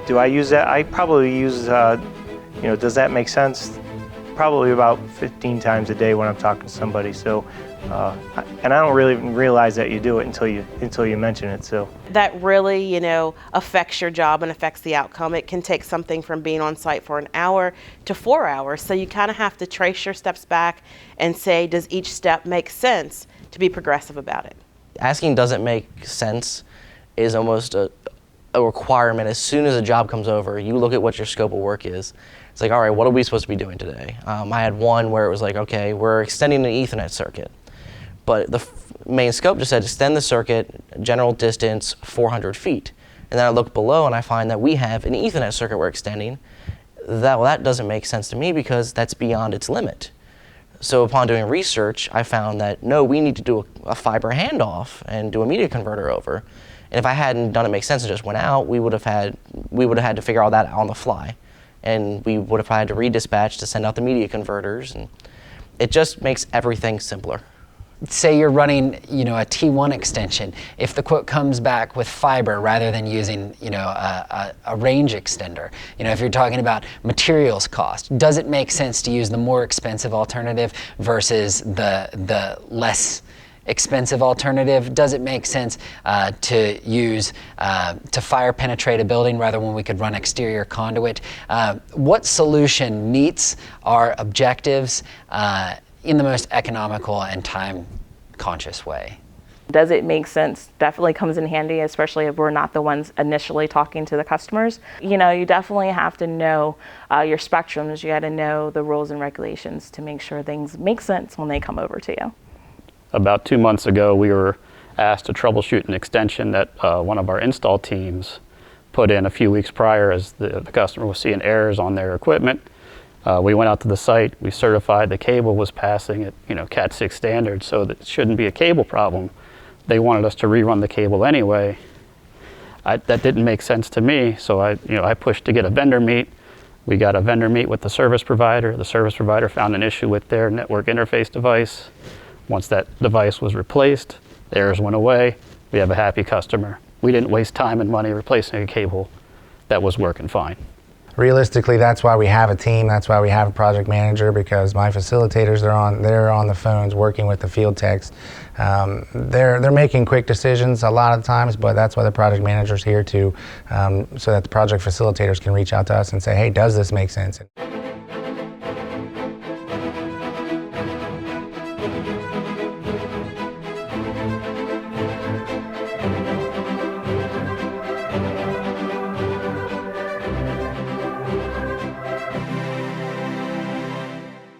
Do I use that? I probably use, does that make sense? Probably about 15 times a day when I'm talking to somebody. So, and I don't really even realize that you do it until you mention it. So that really, affects your job and affects the outcome. It can take something from being on site for an hour to 4 hours. So you kind of have to trace your steps back and say, does each step make sense, to be progressive about it. Asking does it make sense is almost a requirement. As soon as a job comes over, you look at what your scope of work is. It's like, all right, what are we supposed to be doing today? I had one where it was like, okay, we're extending an Ethernet circuit. But the main scope just said extend the circuit, general distance 400 feet. And then I look below and I find that we have an Ethernet circuit we're extending. That doesn't make sense to me because that's beyond its limit. So upon doing research, I found that no, we need to do a fiber handoff and do a media converter over. And if I hadn't done it make sense and just went out, we would have had to figure all that out on the fly. And we would have had to redispatch to send out the media converters, and it just makes everything simpler. Say you're running, a T1 extension. If the quote comes back with fiber rather than using, a range extender, if you're talking about materials cost, does it make sense to use the more expensive alternative versus the less expensive alternative? Does it make sense to use to fire penetrate a building rather when we could run exterior conduit? What solution meets our objectives in the most economical and time-conscious way? Does it make sense? Definitely comes in handy, especially if we're not the ones initially talking to the customers. You definitely have to know your spectrums. You got to know the rules and regulations to make sure things make sense when they come over to you. About 2 months ago, we were asked to troubleshoot an extension that one of our install teams put in a few weeks prior as the customer was seeing errors on their equipment. We went out to the site, we certified the cable was passing at Cat 6 standards, so that it shouldn't be a cable problem. They wanted us to rerun the cable anyway. That didn't make sense to me, so I pushed to get a vendor meet. We got a vendor meet with the service provider. The service provider found an issue with their network interface device. Once that device was replaced, the errors went away. We have a happy customer. We didn't waste time and money replacing a cable that was working fine. Realistically, that's why we have a team. That's why we have a project manager, because my facilitators, they're on the phones working with the field techs. They're making quick decisions a lot of times, but that's why the project manager's here so that the project facilitators can reach out to us and say, hey, does this make sense?